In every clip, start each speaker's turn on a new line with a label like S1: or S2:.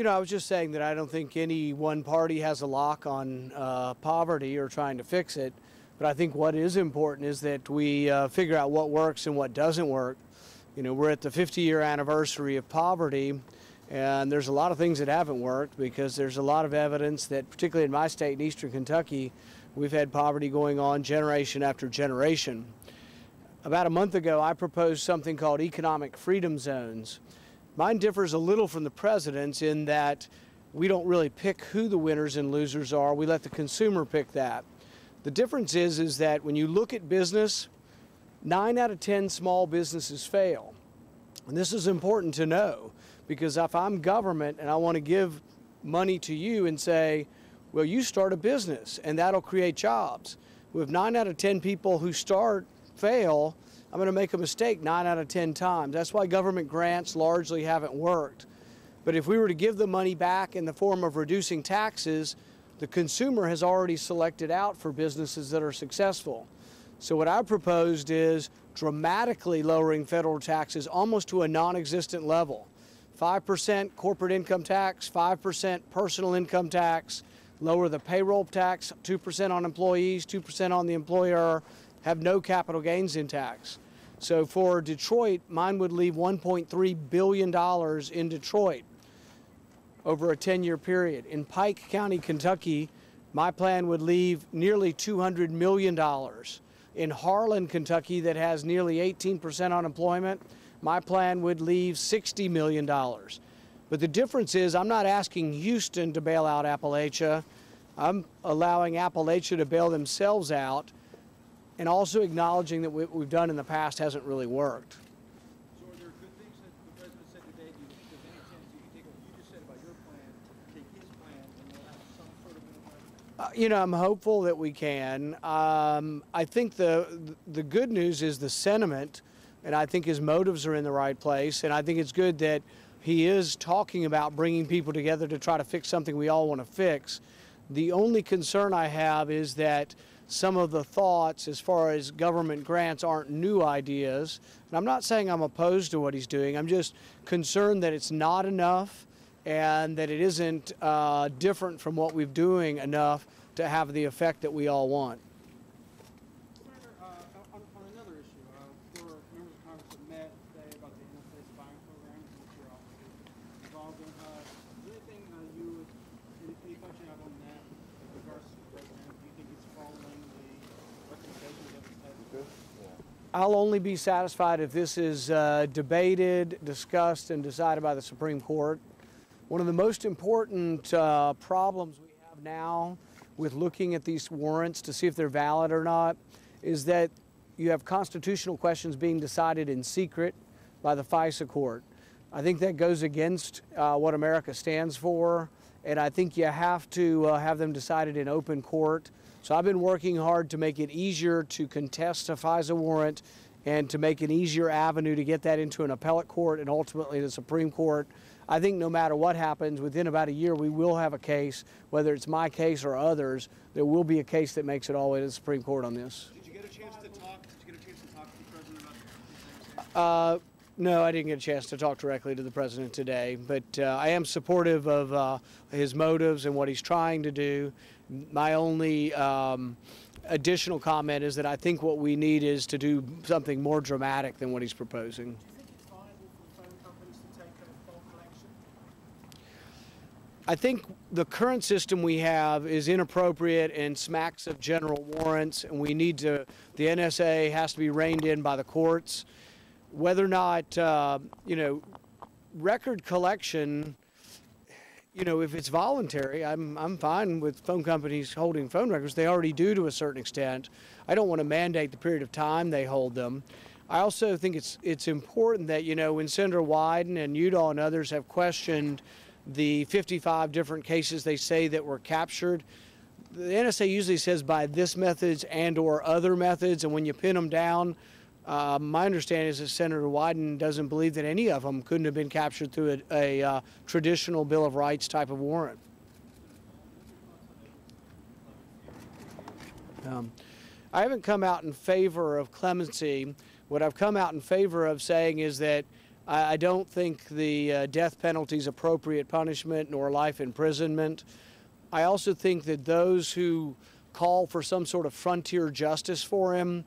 S1: I was just saying that I don't think any one party has a lock on poverty or trying to fix it. But I think what is important is that we figure out what works and what doesn't work. We're at the 50-year anniversary of poverty, and there's a lot of things that haven't worked because there's a lot of evidence that, particularly in my state, in eastern Kentucky, we've had poverty going on generation after generation. About a month ago, I proposed something called economic freedom zones. Mine differs a little from the president's in that we don't really pick who the winners and losers are. We let the consumer pick that. The difference is that when you look at business, 9 out of 10 small businesses fail. And this is important to know because if I'm government and I want to give money to you and say, well, you start a business and that'll create jobs. With 9 out of 10 people who fail, I'm going to make a mistake 9 out of 10 times. That's why government grants largely haven't worked. But if we were to give the money back in the form of reducing taxes, the consumer has already selected out for businesses that are successful. So what I proposed is dramatically lowering federal taxes almost to a non-existent level. 5% corporate income tax, 5% personal income tax, lower the payroll tax, 2% on employees, 2% on the employer, have no capital gains in tax. So for Detroit, mine would leave $1.3 billion in Detroit over a 10-year period. In Pike County, Kentucky, my plan would leave nearly $200 million. In Harlan, Kentucky, that has nearly 18% unemployment, my plan would leave $60 million. But the difference is I'm not asking Houston to bail out Appalachia. I'm allowing Appalachia to bail themselves out and also acknowledging that what we've done in the past hasn't really worked.
S2: So are there good things that the president said today? Do you think there's any chance you can take what you just said about your plan, take his plan, and we'll have some sort of middle ground?
S1: I'm hopeful that we can. I think the good news is the sentiment, and I think his motives are in the right place, and I think it's good that he is talking about bringing people together to try to fix something we all want to fix. The only concern I have is that some of the thoughts as far as government grants aren't new ideas. And I'm not saying I'm opposed to what he's doing. I'm just concerned that it's not enough and that it isn't different from what we're doing enough to have the effect that we all want.
S2: Senator, on another issue, there were members of Congress that met today about the NSA spying program, which you're obviously involved in. Is there anything any thoughts you have on that with regards to the program? Do you think it's following the recommendations of the State?
S1: I'll only be satisfied if this is debated, discussed, and decided by the Supreme Court. One of the most important problems we have now with looking at these warrants to see if they're valid or not is that you have constitutional questions being decided in secret by the FISA court. I think that goes against what America stands for, and I think you have to have them decided in open court. So I've been working hard to make it easier to contest a FISA warrant and to make an easier avenue to get that into an appellate court and ultimately the Supreme Court. I think no matter what happens, within about a year we will have a case, whether it's my case or others, there will be a case that makes it all the way to the Supreme Court on this.
S2: Did you get a chance to talk to the president about this?
S1: No, I didn't get a chance to talk directly to the president today, but I am supportive of his motives and what he's trying to do. My only additional comment is that I think what we need is to do something more dramatic than what he's proposing.
S2: Do you think it's viable for phone companies to take a phone collection?
S1: I think the current system we have is inappropriate and smacks of general warrants, and we need to, the NSA has to be reined in by the courts. Whether or not, record collection, if it's voluntary, I'm fine with phone companies holding phone records. They already do to a certain extent. I don't want to mandate the period of time they hold them. I also think it's important that, when Senator Wyden and Udall and others have questioned the 55 different cases they say that were captured, the NSA usually says by this methods and or other methods, and when you pin them down, my understanding is that Senator Wyden doesn't believe that any of them couldn't have been captured through a traditional Bill of Rights type of warrant. I haven't come out in favor of clemency. What I've come out in favor of saying is that I don't think the death penalty is appropriate punishment nor life imprisonment. I also think that those who call for some sort of frontier justice for him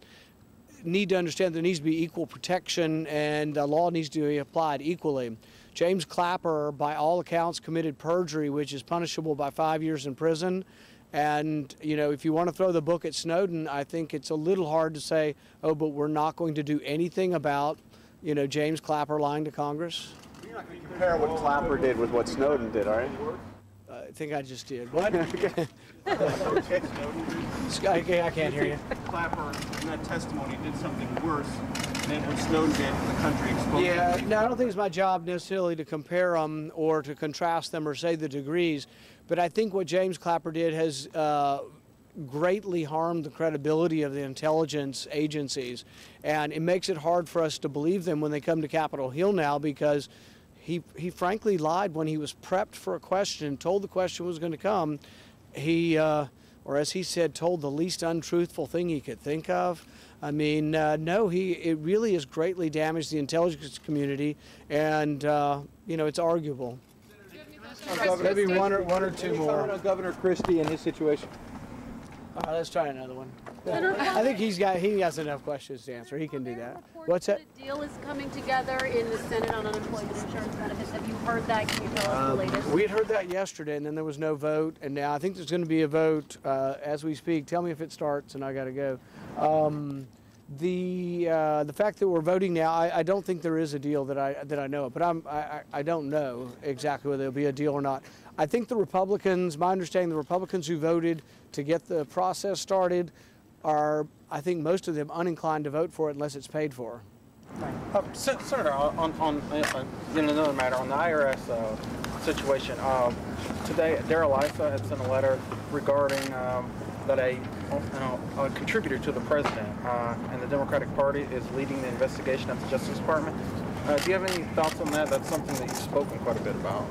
S1: need to understand there needs to be equal protection and the law needs to be applied equally. James Clapper, by all accounts, committed perjury, which is punishable by 5 years in prison. And, you know, if you want to throw the book at Snowden, I think it's a little hard to say, oh, but we're not going to do anything about, you know, James Clapper lying to Congress.
S3: You're not going to compare what Clapper did with what Snowden did, are you?
S1: I think I just did. What? I can't hear you.
S3: Clapper, in that testimony, did something worse than what Snowden did in the country exposed.
S1: Yeah, no, I don't think it's my job necessarily to compare them or to contrast them or say the degrees, but I think what James Clapper did has greatly harmed the credibility of the intelligence agencies, and it makes it hard for us to believe them when they come to Capitol Hill now, because he frankly lied when he was prepped for a question, told the question was going to come. He, or as he said, told the least untruthful thing he could think of. I mean, no, it really has greatly damaged the intelligence community, and you know, it's arguable. Maybe one or two more.
S3: Governor Christie and his situation.
S1: Let's try another one. I think he has enough questions to answer. He can do that. What's that?
S4: A deal is coming together in the Senate on unemployment insurance benefits. Have you heard that? Can you tell us the latest?
S1: We had heard that yesterday, and then there was no vote, and now I think there's going to be a vote as we speak. Tell me if it starts, and I got to go. The fact that we're voting now, I don't think there is a deal that I know of, but I don't know exactly whether there'll be a deal or not. I think the Republicans, my understanding, the Republicans who voted to get the process started are, I think most of them, uninclined to vote for it unless it's paid for.
S2: Senator, on in another matter, on the IRS situation, today Darrell Issa had sent a letter regarding that a contributor to the president and the Democratic Party is leading the investigation at the Justice Department. Do you have any thoughts on that? That's something that you've spoken quite a bit about.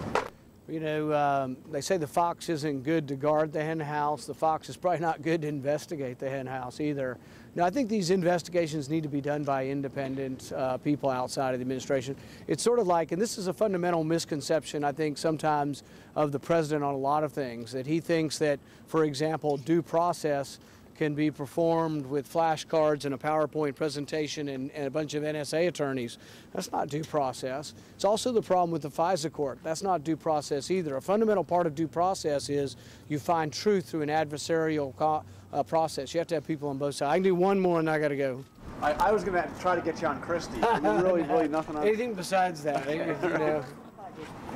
S1: You know, they say the fox isn't good to guard the hen house. The fox is probably not good to investigate the hen house either. Now, I think these investigations need to be done by independent people outside of the administration. It's sort of like, and this is a fundamental misconception, I think, sometimes of the president on a lot of things, that he thinks that, for example, due process can be performed with flashcards and a PowerPoint presentation and a bunch of NSA attorneys. That's not due process. It's also the problem with the FISA court. That's not due process either. A fundamental part of due process is you find truth through an adversarial process. You have to have people on both sides. I can do one more and I got to go.
S3: I was going to try to get you on Christie. Really nothing on
S1: anything besides that. You know.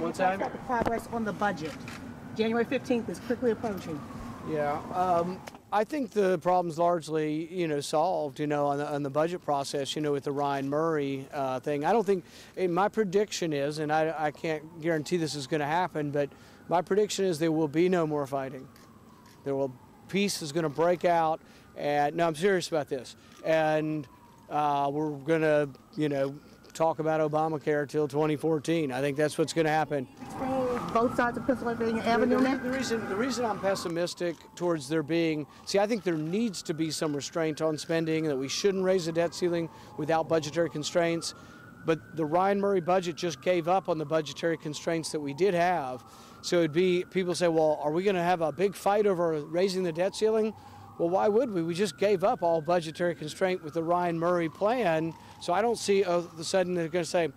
S1: One time?
S5: The progress on the budget. January 15th is quickly approaching.
S1: Yeah. I think the problem's largely, you know, solved, you know, on the budget process, you know, with the Ryan Murray thing. I don't think, my prediction is, and I can't guarantee this is going to happen, but my prediction is there will be no more fighting. Peace is going to break out, and no, I'm serious about this. And we're going to, you know, talk about Obamacare till 2014. I think that's what's going to happen.
S5: Both sides of Pennsylvania Avenue now?
S1: The reason I'm pessimistic towards there being, I think there needs to be some restraint on spending, that we shouldn't raise the debt ceiling without budgetary constraints. But the Ryan Murray budget just gave up on the budgetary constraints that we did have. So it'd be, people say, well, are we going to have a big fight over raising the debt ceiling? Well, why would we? We just gave up all budgetary constraint with the Ryan Murray plan. So I don't see all of a sudden they're going to say,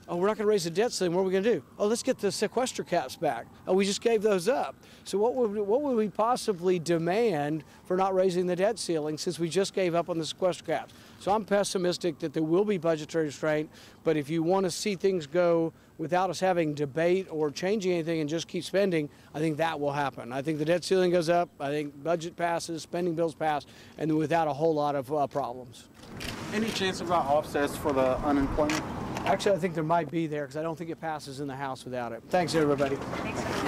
S1: oh, we're not going to raise the debt ceiling. What are we going to do? Oh, let's get the sequester caps back. Oh, we just gave those up. So what would we possibly demand for not raising the debt ceiling since we just gave up on the sequester caps? So I'm pessimistic that there will be budgetary restraint, but if you want to see things go without us having debate or changing anything and just keep spending, I think that will happen. I think the debt ceiling goes up, I think budget passes, spending bills pass, and without a whole lot of problems.
S2: Any chance about offsets for the unemployment?
S1: Actually, I think there might be there because I don't think it passes in the House without it. Thanks, everybody.
S4: Thanks.